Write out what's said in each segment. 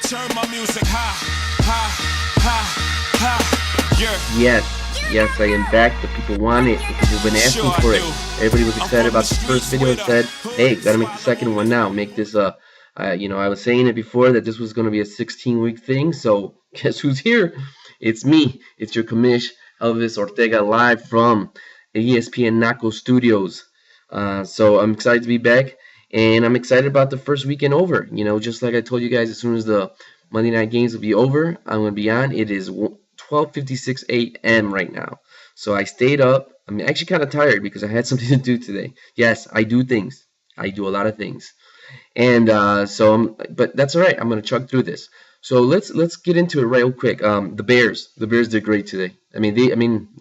Turn my music high, high, high, high. Yeah. Yes, I am back. The people want it. The people have been asking for it. Everybody was excited about the first video and said, hey, gotta make the second one now. Make this, I was saying it before that this was going to be a 16-week thing. So guess who's here? It's me. It's your commish, Elvis Ortega, live from ESPN Naco Studios. So I'm excited to be back. And I'm excited about the first weekend over. Just like I told you guys, as soon as the Monday night games will be over, I'm going to be on. It is 12:56 a.m. right now. So I stayed up. I'm actually kind of tired because I had something to do today. Yes, I do things. I do a lot of things. And but that's all right. I'm going to chug through this. So let's get into it real quick. The Bears did great today.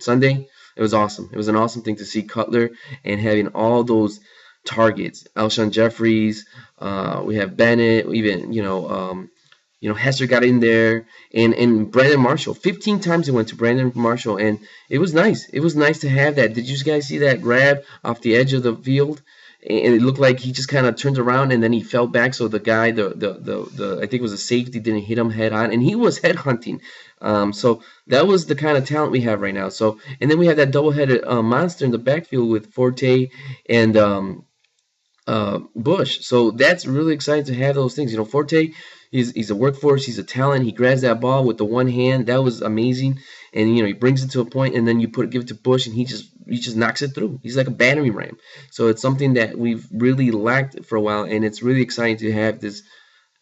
Sunday, it was awesome. It was an awesome thing to see Cutler and having all those targets. Alshon Jeffries, we have Bennett, even Hester got in there, and Brandon Marshall. 15 times it went to Brandon Marshall, and it was nice. It was nice to have that. Did you guys see that grab off the edge of the field? And it looked like he just kind of turned around and then he fell back. So the guy, the I think it was a safety, didn't hit him head on, and he was head hunting. So that was the kind of talent we have right now. So, and then we have that double-headed monster in the backfield with Forte and Bush. So that's really exciting to have those things. Forte, he's a workforce. He's a talent. He grabs that ball with the one hand. That was amazing. And he brings it to a point, and then give it to Bush, and he just knocks it through. He's like a battering ram. So it's something that we've really lacked for a while, and it's really exciting to have this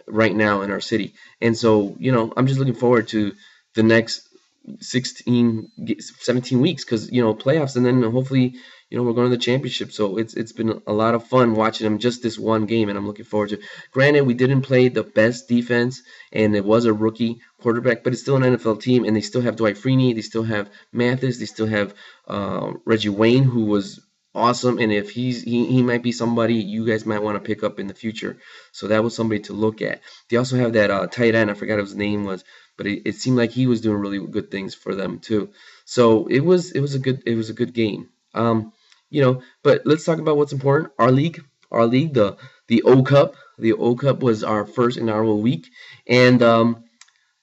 right now in our city. And so I'm just looking forward to the next 17 weeks because playoffs, and then hopefully we're going to the championship. So it's been a lot of fun watching them just this one game, and I'm looking forward to it. Granted, we didn't play the best defense, and it was a rookie quarterback, but it's still an NFL team, and they still have Dwight Freeney, they still have Mathis, they still have Reggie Wayne, who was awesome, and if he might be somebody you guys might want to pick up in the future. So that was somebody to look at. They also have that tight end, I forgot what his name was, but it seemed like he was doing really good things for them too. So it was a good game. But let's talk about what's important. Our league, the OCUP. The OCUP was our first inaugural week, and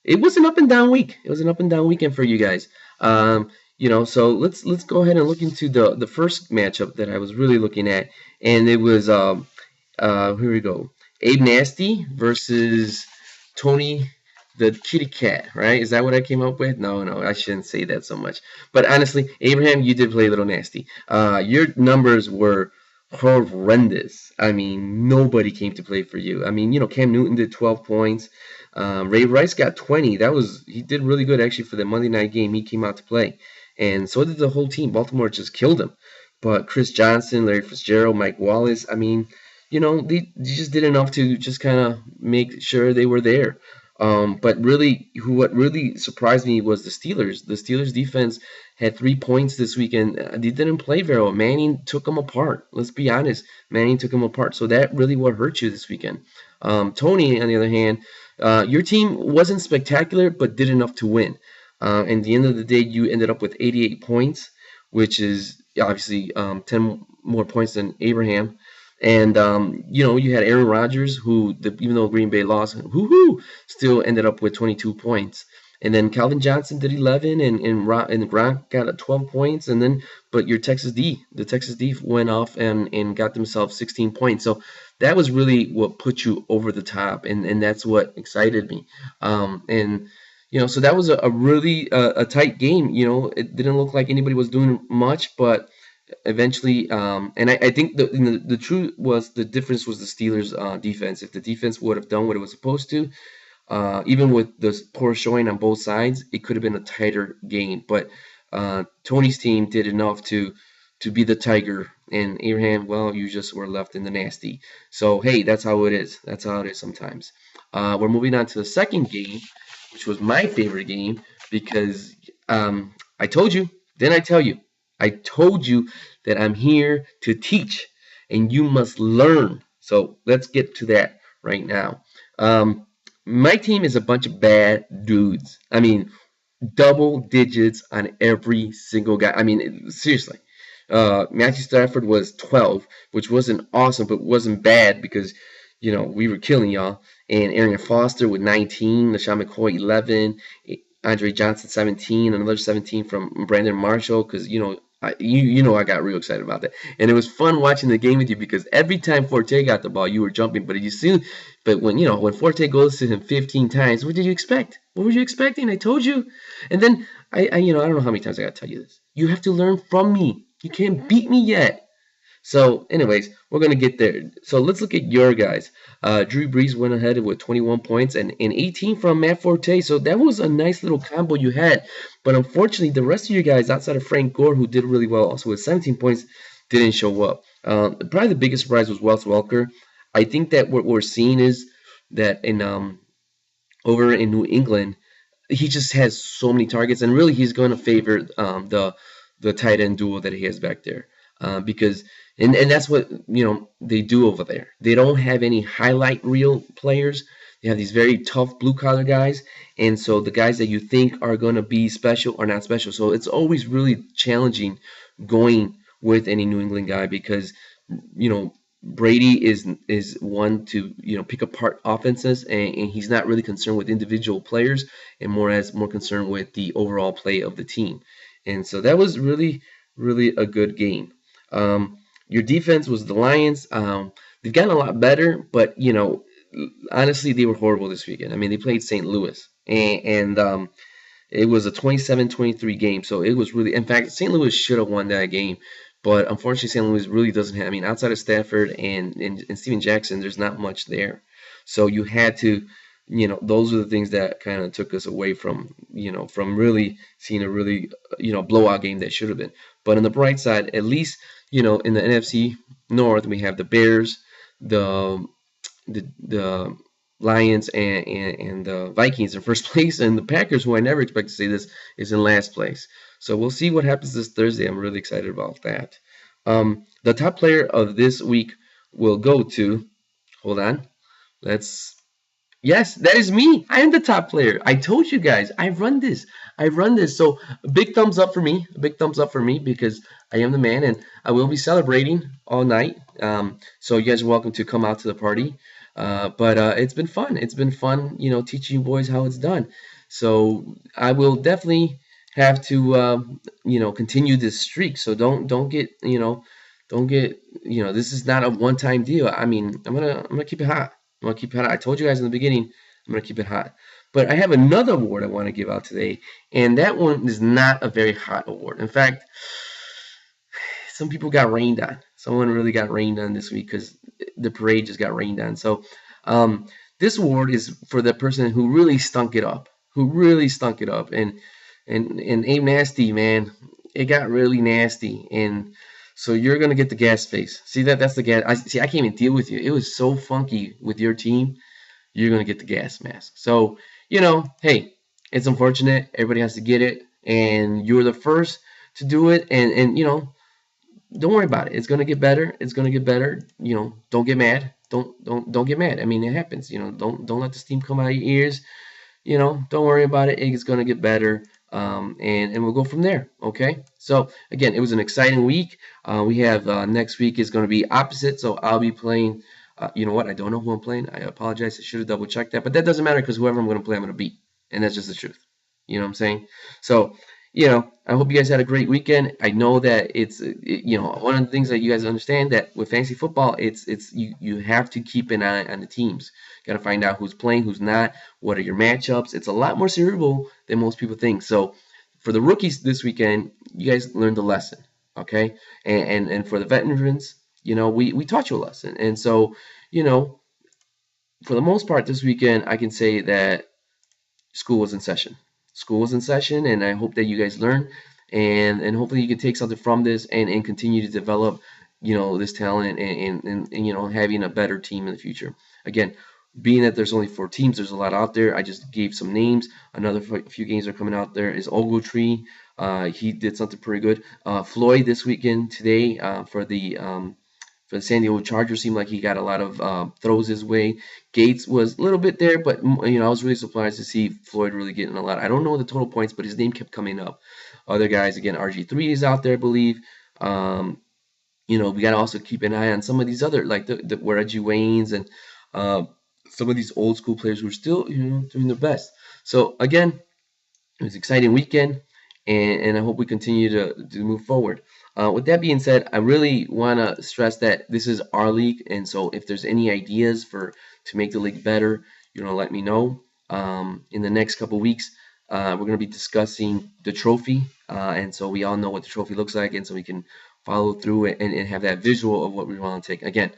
it was an up and down week. It was an up and down weekend for you guys. So let's go ahead and look into the first matchup that I was really looking at, and it was here we go. Abe Nasty versus Tony the Kitty Cat, right? Is that what I came up with? No, I shouldn't say that so much. But honestly, Abraham, you did play a little nasty. Your numbers were horrendous. Nobody came to play for you. Cam Newton did 12 points. Ray Rice got 20. He did really good actually for the Monday night game. He came out to play. And so did the whole team. Baltimore just killed him. But Chris Johnson, Larry Fitzgerald, Mike Wallace, they just did enough to just kind of make sure they were there. But really, what really surprised me was the Steelers. The Steelers defense had 3 points this weekend. They didn't play very well. Manning took them apart. Let's be honest. Manning took them apart. So that really what hurt you this weekend. Tony, on the other hand, your team wasn't spectacular, but did enough to win. And at the end of the day, you ended up with 88 points, which is obviously 10 more points than Abraham. And, you had Aaron Rodgers, who, even though Green Bay lost, still ended up with 22 points. And then Calvin Johnson did 11, and Gronk got 12 points. But your the Texas D went off and got themselves 16 points. So that was really what put you over the top, and that's what excited me. So that was a really a tight game. It didn't look like anybody was doing much, but eventually, and I think the truth was the difference was the Steelers' defense. If the defense would have done what it was supposed to, even with the poor showing on both sides, it could have been a tighter game. But Tony's team did enough to be the tiger, and Abraham, well, you just were left in the nasty. So hey, that's how it is. That's how it is sometimes. We're moving on to the second game, which was my favorite game because I told you. Didn't I tell you? I told you that I'm here to teach, and you must learn. So let's get to that right now. My team is a bunch of bad dudes. Double digits on every single guy. Seriously. Matthew Stafford was 12, which wasn't awesome, but wasn't bad because, we were killing y'all. And Arian Foster with 19, LaShawn McCoy 11, Andre Johnson 17, another 17 from Brandon Marshall. Because I got real excited about that, and it was fun watching the game with you because every time Forte got the ball, you were jumping. But when Forte goes to him 15 times, what did you expect? What were you expecting? I told you. And then I don't know how many times I got to tell you this. You have to learn from me. You can't beat me yet. So, anyways, we're gonna get there. So let's look at your guys. Drew Brees went ahead with 21 points and 18 from Matt Forte. So that was a nice little combo you had. But unfortunately, the rest of your guys, outside of Frank Gore, who did really well, also with 17 points, didn't show up. Probably the biggest surprise was Wes Welker. I think that what we're seeing is that over in New England, he just has so many targets, and really he's going to favor the tight end duo that he has back there, because and that's what they do over there. They don't have any highlight reel players. They have these very tough blue collar guys, and so the guys that you think are going to be special are not special. So it's always really challenging going with any New England guy because Brady is one to pick apart offenses, and he's not really concerned with individual players, and more concerned with the overall play of the team. And so that was really a good game. Your defense was the Lions. They've gotten a lot better, but honestly, they were horrible this weekend. I mean, they played St. Louis, and it was a 27-23 game. So it was really, in fact, St. Louis should have won that game. But unfortunately, St. Louis really doesn't have, I mean, outside of Stafford and Steven Jackson, there's not much there. So you had to, those are the things that kind of took us away from really seeing a really, blowout game that should have been. But on the bright side, at least, in the NFC North, we have the Bears, the Lions, and the Vikings in first place, and the Packers, who I never expect to say this, is in last place. So we'll see what happens this Thursday. I'm really excited about that. The top player of this week will go to, hold on, yes, that is me. I am the top player. I told you guys, I run this. So a big thumbs up for me. Because I am the man, and I will be celebrating all night. So you guys are welcome to come out to the party. But it's been fun. Teaching you boys how it's done. So I will definitely have to continue this streak. So don't get this is not a one-time deal. I mean, I'm gonna keep it hot. I told you guys in the beginning, I'm gonna keep it hot. But I have another award I want to give out today, and that one is not a very hot award. In fact, some people got rained on. Someone really got rained on this week because the parade just got rained on. So this award is for the person who really stunk it up. And Abe Nasty, man, it got really nasty. And so you're going to get the gas face. See, that's the gas. I can't even deal with you. It was so funky with your team. You're going to get the gas mask. So, hey, it's unfortunate. Everybody has to get it. And you're the first to do it. And don't worry about it. It's going to get better. Don't get mad. Don't get mad. I mean, it happens. Don't let the steam come out of your ears. Don't worry about it. It's going to get better. And we'll go from there. Okay. So again, it was an exciting week. We have next week is going to be opposite. So I'll be playing. You know what? I don't know who I'm playing. I apologize. I should have double checked that, but that doesn't matter because whoever I'm going to play, I'm going to beat, and that's just the truth. You know what I'm saying? So I hope you guys had a great weekend. I know that it's one of the things that you guys understand that with fantasy football, it's you have to keep an eye on the teams. Got to find out who's playing, who's not. What are your matchups? It's a lot more cerebral than most people think. So for the rookies this weekend, you guys learned a lesson, okay? And for the veterans, we taught you a lesson. And so for the most part this weekend, I can say that school was in session. And I hope that you guys learn, and hopefully you can take something from this and continue to develop, this talent and having a better team in the future. Again, being that there's only 4 teams, there's a lot out there. I just gave some names. Another few games are coming out there is Ogletree. He did something pretty good. Floyd this weekend today for the San Diego Chargers seemed like he got a lot of throws his way. Gates was a little bit there, but I was really surprised to see Floyd really getting a lot. I don't know the total points, but his name kept coming up. Other guys, again, RG3 is out there, I believe. We got to also keep an eye on some of these other, like the Reggie Waynes and some of these old school players who are still, doing their best. So again, it was an exciting weekend, and I hope we continue to move forward. With that being said, I really want to stress that this is our league, and so if there's any ideas to make the league better, let me know. In the next couple weeks, we're going to be discussing the trophy, and so we all know what the trophy looks like, and so we can follow through it and have that visual of what we want to take. Again,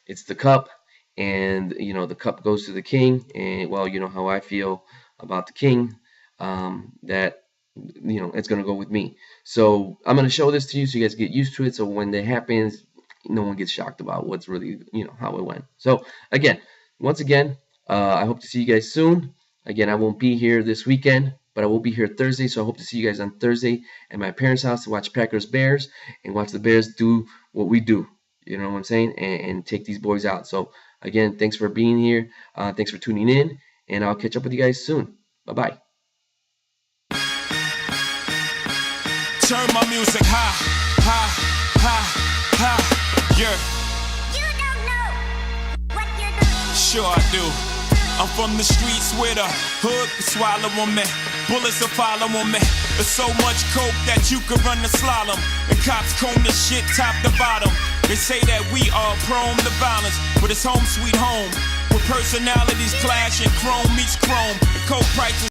it's the cup, and the cup goes to the king, and well, you know how I feel about the king. That it's going to go with me. So I'm going to show this to you so you guys get used to it, so when that happens, no one gets shocked about what's really, how it went. So again, once again, I hope to see you guys soon. Again, I won't be here this weekend, but I will be here Thursday, so I hope to see you guys on Thursday at my parents' house to watch Packers Bears and watch the Bears do what we do. You know what I'm saying? And take these boys out. So again, thanks for being here. Thanks for tuning in, and I'll catch up with you guys soon. Bye-bye. Turn my music high, high, high, high, yeah. You don't know what you're doing. Sure I do. I'm from the streets where the hood can swallow on me. Bullets will follow on me. There's so much coke that you could run the slalom. And cops comb this shit top to bottom. They say that we are prone to violence, but it's home sweet home. Where personalities clash and chrome meets chrome. The coke prices